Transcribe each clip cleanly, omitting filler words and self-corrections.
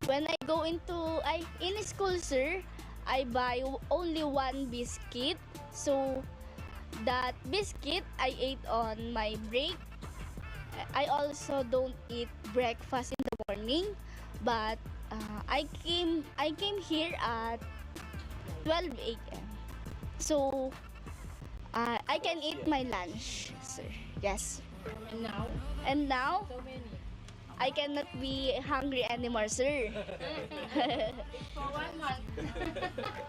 When I go in school, sir, I buy only one biscuit. So that biscuit I ate on my break. I also don't eat breakfast in the morning, but I came here at 12 a.m. So I can eat my lunch, sir. Yes. And now? And now So many. I cannot be hungry anymore, sir. For 1 month.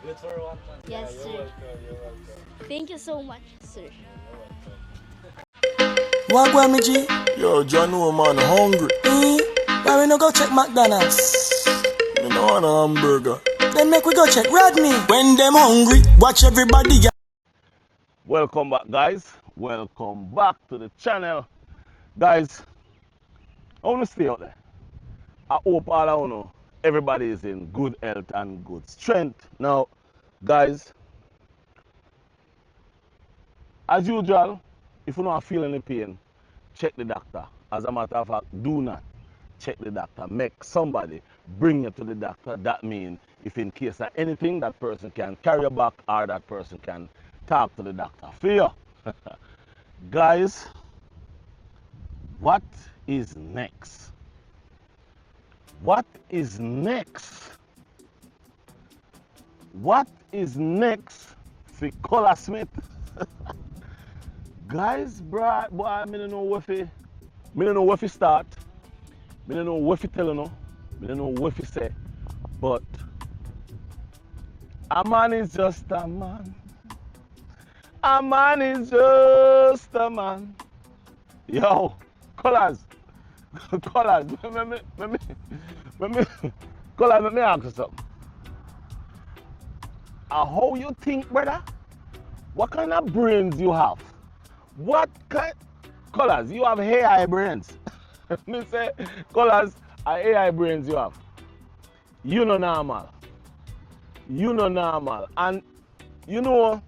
Good for 1 month. Yes, Yeah, sir. you're welcome. Thank you so much, sir. What go me G? Yo, John, no man hungry. Why we no go check McDonald's? Me no want a hamburger. Then make we go check Rodney. When them hungry, watch everybody. Welcome back, guys. Welcome back to the channel. Guys, I want to stay out there. I hope all of you know everybody is in good health and good strength. Now, guys, as usual, if you don't feel any pain, check the doctor. As a matter of fact, do not check the doctor. Make somebody bring you to the doctor. That means if in case of anything, that person can carry you back or that person can talk to the doctor for you. Guys, what is next? What is next? What is next for Colaz Smith? Guys, boy, I don't know where to start. I don't know what to tell you. I don't know what to say. But a man is just a man. A man is just a man. Yo, Colaz, Colaz, Colaz, let me ask you something. How you think, brother? What kind of brains you have? What kind? Colaz, you have AI brains. Me say, Colaz, AI brains you have. You know normal. You know normal. And you know,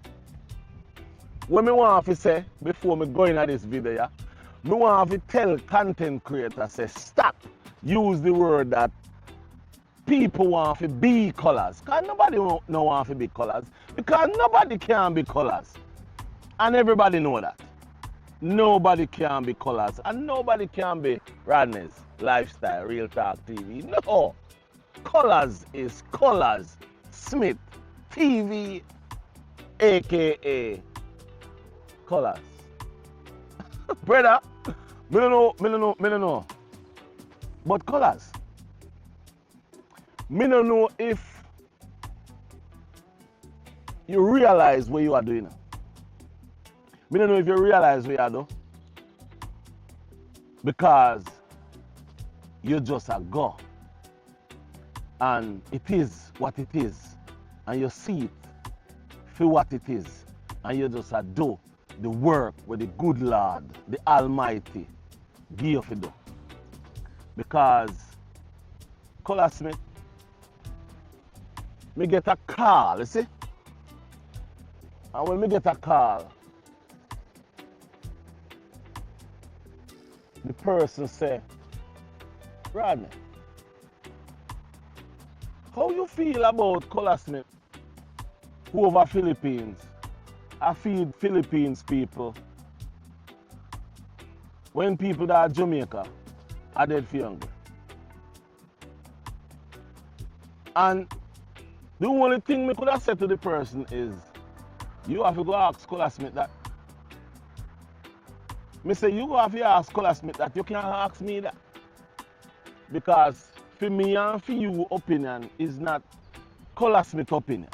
what me want to say before me go into this video, yeah? Me want to tell content creators, say, stop use the word that people want to be Colaz. Because nobody no want to be Colaz. Because nobody can be Colaz. And everybody know that. Nobody can be Colaz. And nobody can be Rodney's Lifestyle, Real Talk TV. No. Colaz is Colaz Smith TV, aka Colaz. Brother, me don't know. But Colaz, me don't know if you realize what you are doing. Me don't know if you realize what you are doing. Because you just a go. And it is what it is. And you see it for what it is. And you just a do the work with the good Lord, the Almighty, give you to do. Because Colaz Smith, me get a call, you see? And when me get a call, the person say, Rodney, how you feel about Colaz Smith who over Philippines? I feed Philippines people when people that are Jamaica are dead for hungry. And the only thing me could have said to the person is, you have to go ask Colaz Smith that. Me say, you go have to ask Colaz Smith that, you can't ask me that. Because for me and for you opinion is not Colaz Smith opinion.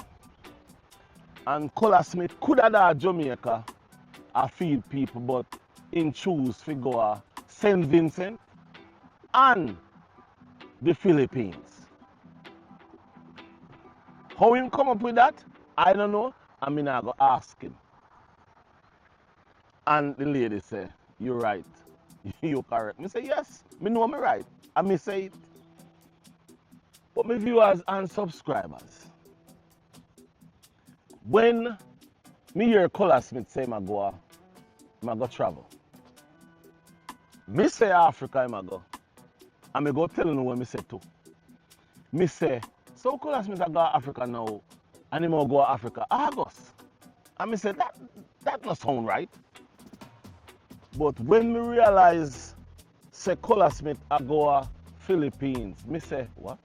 And Colaz Smith could have done Jamaica and feed people, but in choose to go St. Vincent and the Philippines. How him come up with that? I don't know. I mean, I go ask him. And the lady say, you're right. You're correct. Me say, yes, me know me right. And me say it. But my viewers and subscribers, when me hear Colaz Smith say I go travel, me say Africa I go, and me go tell you what me say too. me say, so Colaz Smith I go to Africa now, and him will go to Africa August. And me say, that not sound right. But when me realize, say Colaz Smith I go to Philippines, me say, what?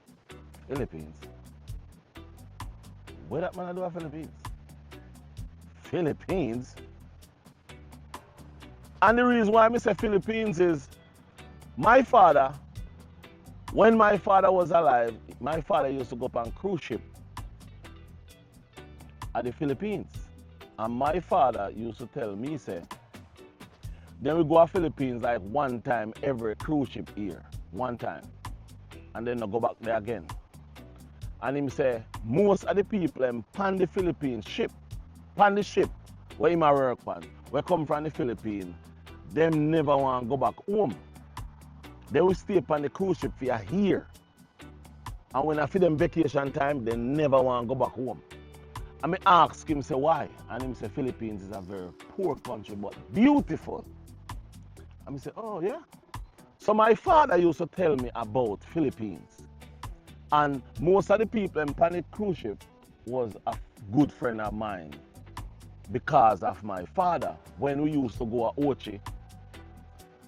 Philippines? Where that man I do to Philippines? Philippines? And the reason why I say Philippines is my father, when my father was alive, my father used to go up on cruise ship at the Philippines. And my father used to tell me, say, then we go to Philippines like one time every cruise ship year, one time. And then I go back there again. And him say, most of the people on the Philippines ship, on the ship where him a work on, where come from the Philippines, them never want to go back home. They will stay on the cruise ship for a year. And when I feed them vacation time, they never want to go back home. And me ask him, say, why? And him say, Philippines is a very poor country, but beautiful. And me say, oh yeah? So my father used to tell me about Philippines. And most of the people on the cruise ship was a good friend of mine because of my father. When we used to go to Ochi,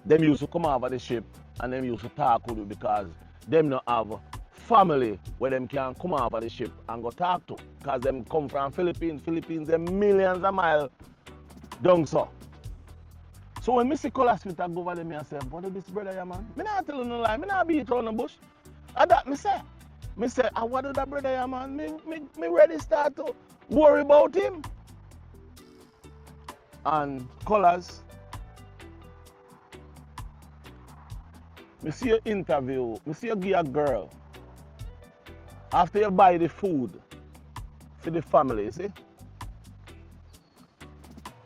them used to come over the ship and them used to talk with you because them don't have family where them can come over the ship and go talk to. Because them come from Philippines. Philippines are millions of miles down so. So when I see Colaz Smith I go over there, I say, what is this brother here, man? I not tell you no lie, I not beat around the bush. And that I say. I say, what do that brother here, man? Me ready start to worry about him. And Colaz, I see your interview, I see you give a girl, after you buy the food for the family, you see?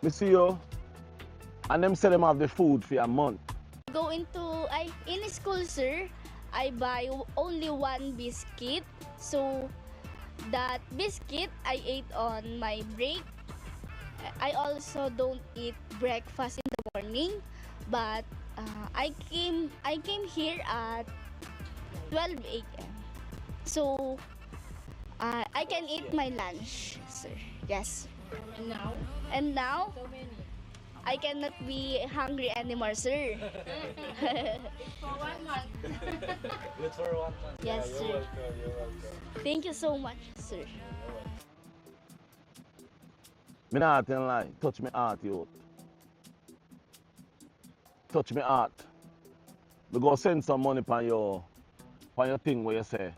I see you, and them say them have the food for a month. In school, sir, I buy only one biscuit. So that biscuit I ate on my break. I also don't eat breakfast in the morning, but I came here at 12 a.m. So I can eat my lunch, sir. Yes. And now? And now So many. I cannot be hungry anymore, sir. For 1 month. Good for 1 month. Yes, Yeah, sir. you're welcome, you're welcome. Thank you so much, sir. Me not tell lie, touch me heart, youth. Touch me heart. We go send some money on your thing where you say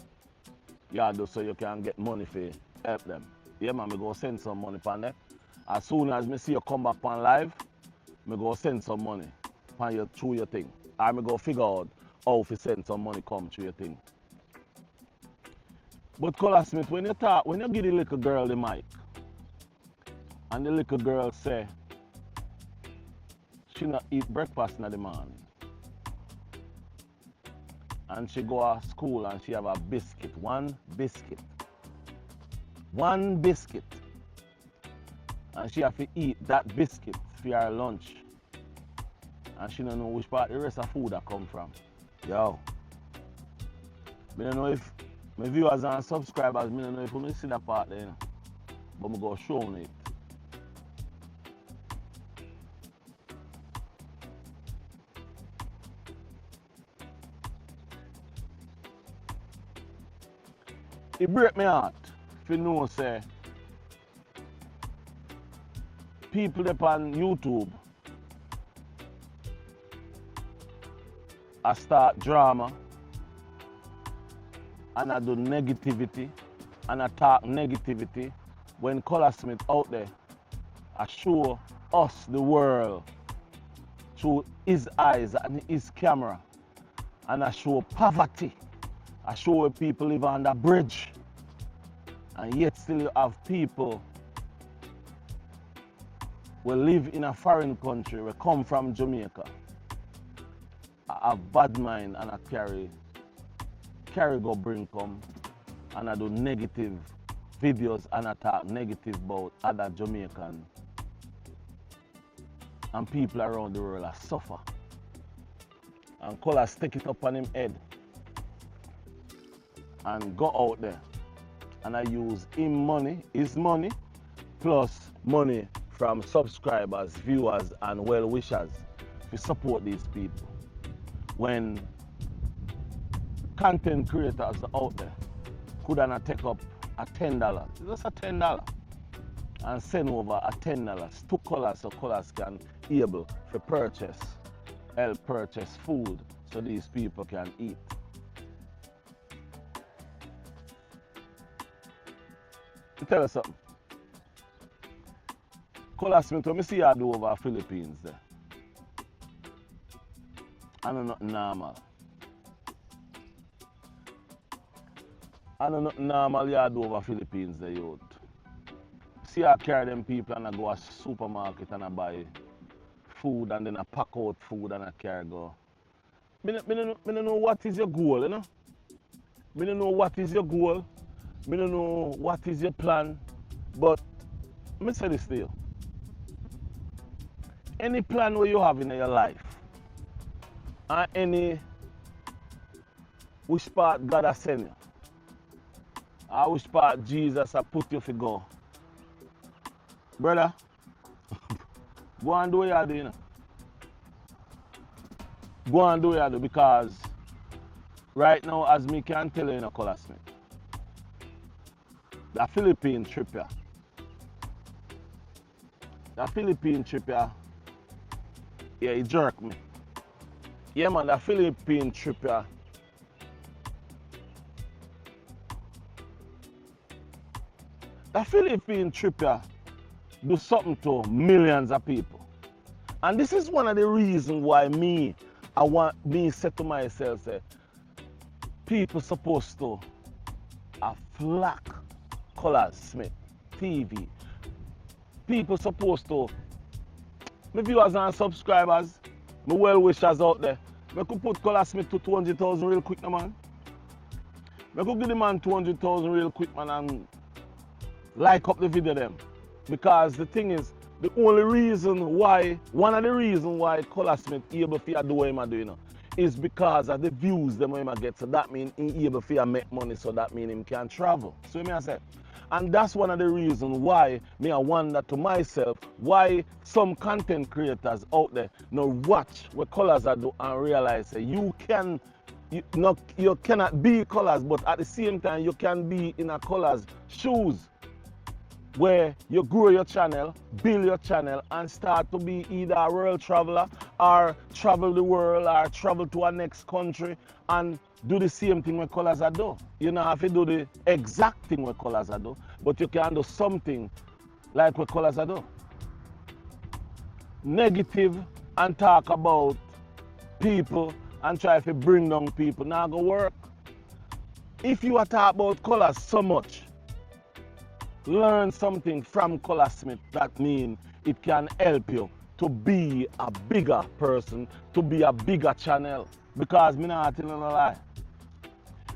you do so you can get money for help them. Yeah man, we go send some money on that. As soon as me see you come back on live, me go send some money on your through your thing. I me go figure out how to send some money come through your thing. But Colaz Smith, when you give the little girl the mic, and the little girl say she not eat breakfast in the morning, and she go to school and she have a biscuit, one biscuit, and she have to eat that biscuit for her lunch, and she don't know which part the rest of food that come from. Yo, I don't know if my viewers and subscribers, I don't know if you see that part there, you know, but I'm going to show you it. It break my heart if you know, say, people up on YouTube I start drama and I do negativity and I talk negativity when Colaz Smith out there I show us the world through his eyes and his camera, and I show poverty. I show where people live on the bridge, and yet still you have people who live in a foreign country, we come from Jamaica. I have bad mind and I carry go bring come, and I do negative videos and I talk negative about other Jamaican and people around the world that suffer. And Colaz take it up on him head. and go out there and I use his money, plus money from subscribers, viewers, and well-wishers to support these people. When content creators out there could not take up a $10, just a $10, and send over a $10 to Colaz so Colaz can able to help purchase food so these people can eat. To tell you something, Colaz Smith, when I see you do over Philippines there, I know nothing normal. I know nothing normal you do over Philippines there, youth. See I carry them people and I go to supermarket and I buy food and then I pack out food and I carry go. I don't know what is your goal, you know? I don't know what is your goal. I don't know what is your plan. But let me say this to you. Any plan where you have in your life, and any which part God has sent you, or which part Jesus has put you to go, brother, go and do what you do, you know. Go and do what you do, because right now, as me can tell you, Colaz Smith, the Philippine trip here, yeah, it jerked me. Yeah, man, the Philippine trip here, do something to millions of people. And this is one of the reasons why I say to myself, say, people supposed to flock Colaz Smith TV. People supposed to, my viewers and subscribers, my well-wishers out there, I could put Colaz Smith to 200,000 real quick, man. I could give the man 200,000 real quick, man, and like up the video them. Because the thing is, one of the reasons why Colaz Smith able to do what he's doing is because of the views that he get. So that means he able to make money, so that means he can travel. So I say. And that's one of the reasons why I wonder to myself why some content creators out there now watch what Colaz do and realize that you cannot be Colaz, but at the same time you can be in a Colaz shoes, where you grow your channel, build your channel, and start to be either a world traveler or travel the world or travel to a next country and do the same thing with Colaz do. You don't have to do the exact thing with Colaz do, but you can do something like what Colaz do. Negative and talk about people and try to bring down people, now go work. If you are talking about Colaz so much, learn something from Colaz Smith. That means it can help you to be a bigger person, to be a bigger channel. Because me not telling no lie.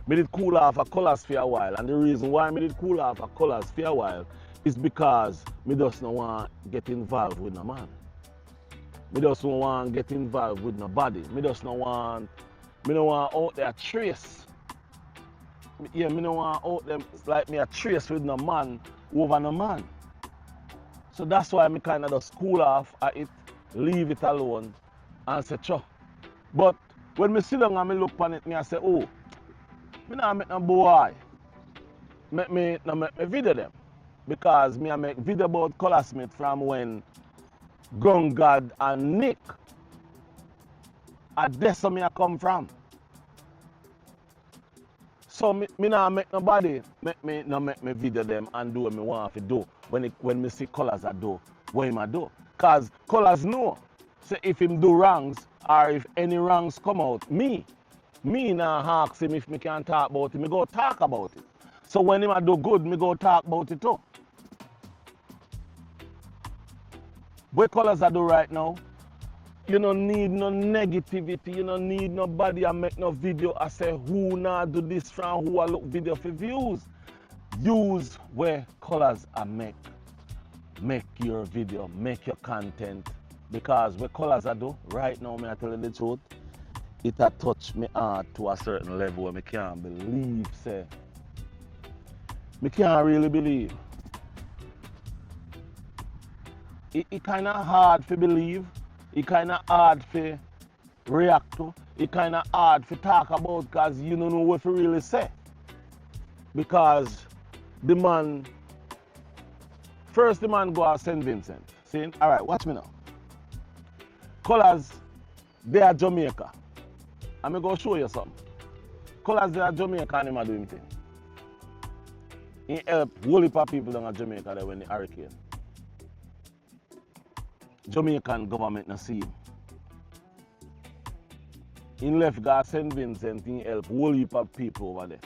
Me did cool off a Colaz for a while, and the reason why me did cool off a Colaz for a while is because me just don't want to get involved with no man. Me just don't want to get involved with nobody. Me don't want out there trace. Yeah, me don't want out there like me a trace with no man over no man. So that's why me kind of just cool off at it, leave it alone, and say, "Cho." But when me sit down and me look on it, I say, "Oh, me not make no boy. Make me video them." Because me I make video about Colaz Smith from when Gungad and Nick. That's where me I come from. So me not make nobody make me video them and do what me want to do when me see Colaz do what him do. Cause Colaz know, say if him do wrongs or if any wrongs come out, me nah ask him if me can talk about it, me go talk about it. So when him do good, me go talk about it too. What Colaz do right now, you don't need no negativity, you don't need nobody to make no video and say who not do this from who I look video for views. Use where Colaz make your video, make your content. Because what Colaz do right now, may I tell you the truth, it a touch me heart to a certain level where me can't believe, say. Me can't really believe. It kind of hard to believe. It kind of hard to react to. It kind of hard to talk about because you don't know what to really say. Because the man, first the man go to St. Vincent. Saying, all right, watch me now. Colaz, they are Jamaica. I'm going to show you something. Colaz, they are Jamaica and him do him thing. He help whole heap of people down in Jamaica there when the hurricane. Jamaican government not see him. He left go St. Vincent, he help whole heap of people over there.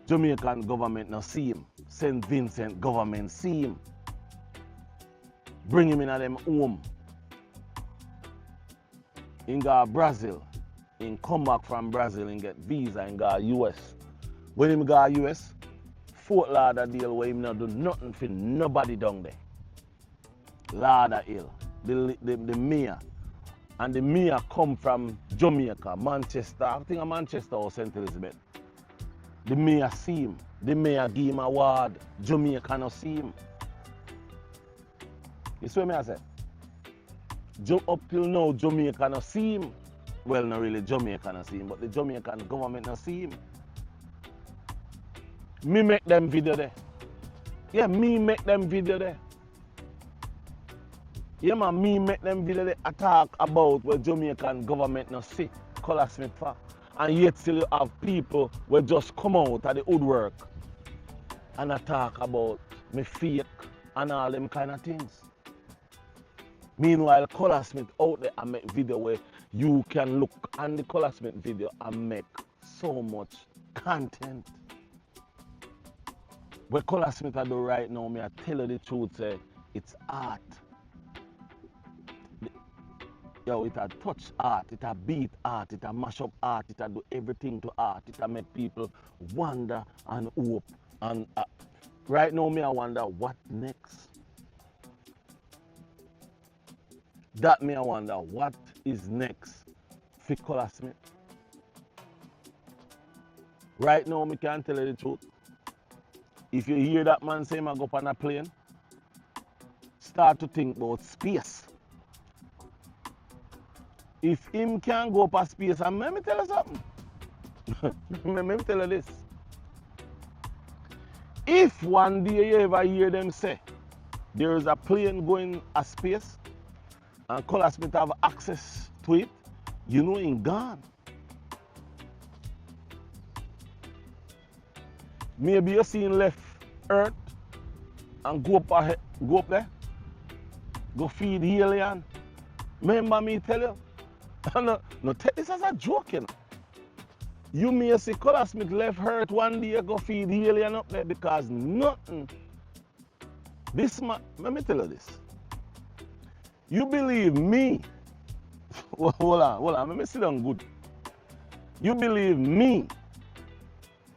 Jamaican government not see him. St. Vincent government see him. Bring him in at them home. He go to Brazil. He come back from Brazil and get visa and go to US. When he go to US, Fort Lauderdale where him not do nothing for nobody down there. Lauderdale, the mayor. And the mayor come from Jamaica, Manchester, I think Manchester or St. Elizabeth. The mayor see him. The mayor give him a award. Jamaica no see him. You see what I say? Up till now, Jamaica no see him. Well, not really Jamaica no see him, but the Jamaican government no see him. Me make them video there. Yeah, me make them video there. Yeah, man, me make them video there talk about what Jamaican government no see Colaz Smith for. And yet still you have people who just come out of the woodwork and talk about me fake and all them kind of things. Meanwhile, Colaz Smith out there and make video where you can look on the Colaz Smith video and make so much content. What Colaz Smith I do right now, me I tell you the truth, say, it's art. Yo, it a touch art, it a beat art, it a mash up art, it a do everything to art, it a make people wonder and hope. And right now, me I wonder what next. That me I wonder what is next for Colaz Smith. Right now, me can't tell you the truth. If you hear that man say I go up on a plane, start to think about space. If him can go up a space, and let me tell you something. Let me tell you this. If one day you ever hear them say there is a plane going a space and Colaz Smith have access to it, you know he's gone. Maybe you see him left Earth and go up there, go feed the alien. Remember me tell you? No, take this as a joke, you know. You may see Colaz Smith left Earth one day, go feed the alien up there because nothing. This man, let me tell you this. You believe me? Hold on, let me sit down good. You believe me?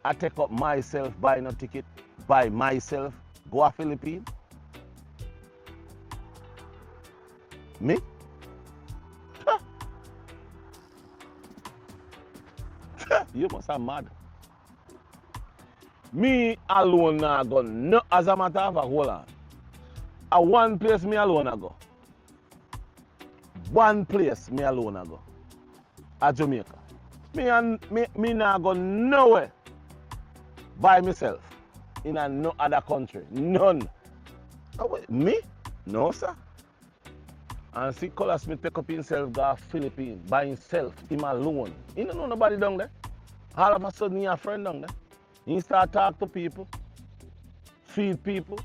I take up myself, buy no ticket, buy myself, go to Philippines? Me? You must have mad. Me alone now go, no, as a matter of fact, hold on. A one place me alone I go. One place me alone I go. At Jamaica. Me now go nowhere by myself in no other country. None. Oh, wait, me? No, sir. And see Colaz Smith take up himself, go to Philippines by himself, him alone. He don't know nobody down there. All of a sudden, he a friend down there. He start talk to people, feed people.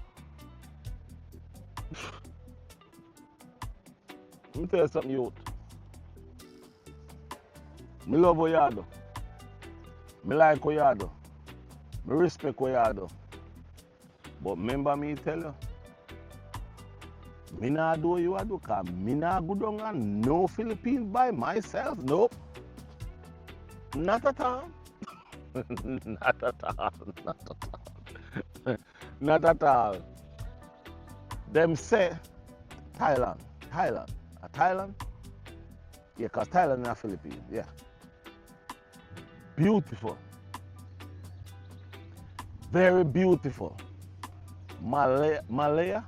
Let me tell you something, youth. I love what you do. I like what you do. I respect what you do. But remember me tell you, I not do what you do because I not go down and no Philippines by myself. Nope. Not at all. Not at all. Not at all. Not at all. Them say Thailand. Thailand. Yeah, because Thailand and the Philippines, yeah. Beautiful. Very beautiful. Malaya?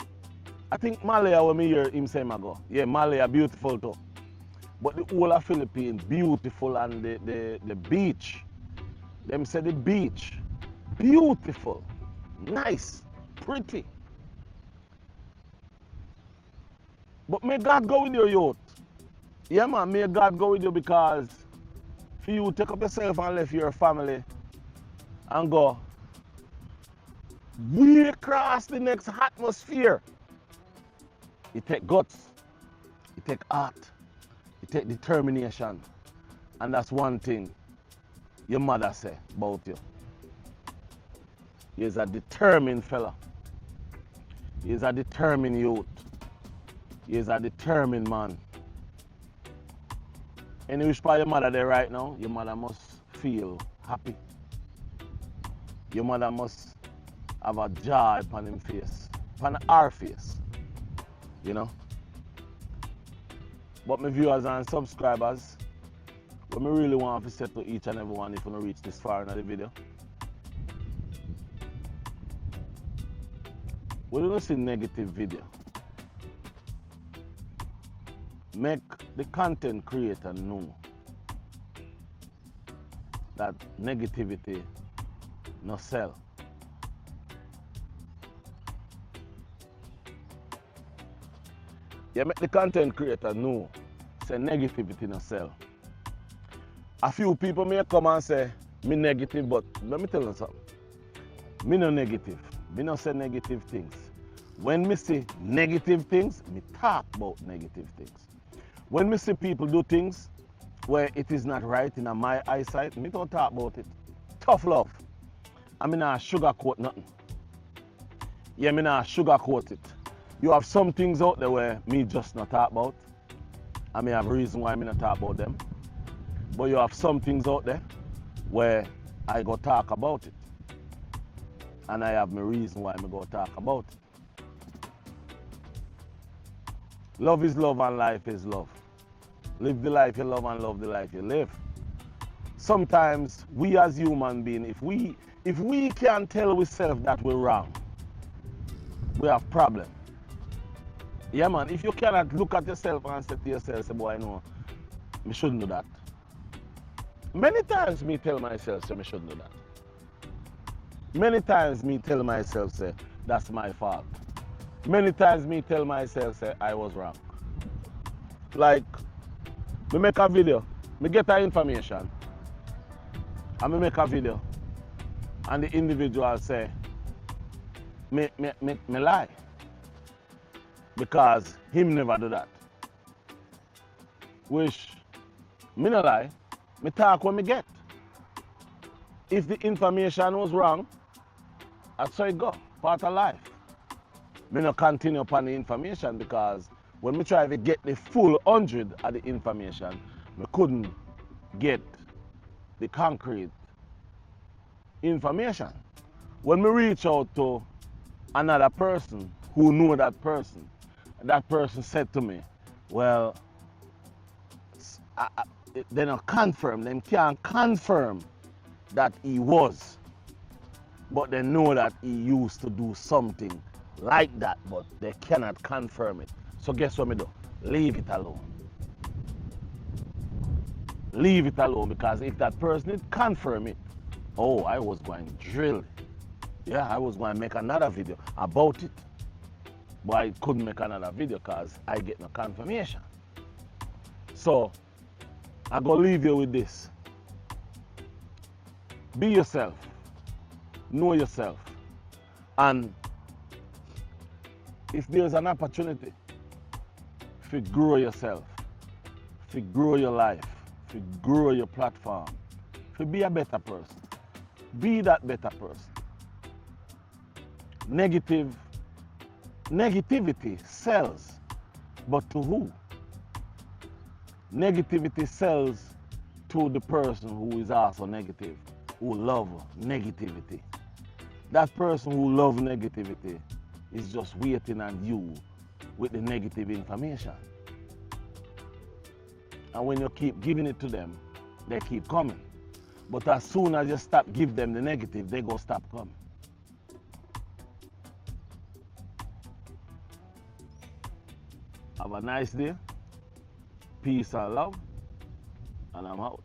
I think Malaya when me hear him say ago. Yeah, Malaya beautiful too. But the whole of Philippines beautiful, and the beach. Them say the beach. Beautiful. Nice. Pretty. But may God go with your youth. Yeah man, may God go with you, because for you take up yourself and left your family and go way across the next atmosphere. It take guts, it take heart, it take determination. And that's one thing your mother say about you. He's a determined fella. He's a determined youth. He's a determined man. Any which part your mother there right now, your mother must feel happy. Your mother must have a joy upon him face, upon our face, you know. But my viewers and subscribers, what I really want to say to each and every one, if you don't reach this far in the video, we don't see negative video. Make the content creator know that negativity no sell. Yeah, make the content creator know say negativity no sell. A few people may come and say me negative, but let me tell you something. Me no negative. Me no say negative things. When me see negative things, me talk about negative things. When me see people do things where it is not right in my eyesight, me don't talk about it. Tough love. I mean, I sugarcoat nothing. Yeah, me not sugarcoat it. You have some things out there where me just not talk about. I may have a reason why me not talk about them. But you have some things out there where I go talk about it. And I have my reason why me go talk about it. Love is love and life is love. Live the life you love and love the life you live. Sometimes we as human beings, if we can't tell ourselves that we're wrong, we have problem. Yeah man, if you cannot look at yourself and say to yourself, say, boy, no, me shouldn't do that. Many times me tell myself, say, me shouldn't do that. Many times me tell myself, say, that's my fault. Many times me tell myself, say, I was wrong. Like, me make a video, me get that information, and me make a video, and the individual say, me lie. Because him never do that. Which, me no lie, me talk when me get. If the information was wrong, that's how it go, part of life. Me no continue upon the information, because when me try to get the full 100 of the information, me couldn't get the concrete information. When me reach out to another person who knew that person said to me, well, they don't confirm, they can't confirm that he was, but they know that he used to do something like that, but they cannot confirm it. So guess what me do? Leave it alone. Leave it alone, because if that person did confirm it, oh, I was going to drill it. Yeah, I was going to make another video about it. But I couldn't make another video because I get no confirmation. So, I'm going to leave you with this. Be yourself. Know yourself. And if there's an opportunity to grow yourself, to grow your life, to grow your platform, to be a better person, be that better person. Negativity sells, but to who? Negativity sells to the person who is also negative, who loves negativity. That person who loves negativity is just waiting on you with the negative information. And when you keep giving it to them, they keep coming. But as soon as you stop give them the negative, they go stop coming. Have a nice day. Peace and love. And I'm out.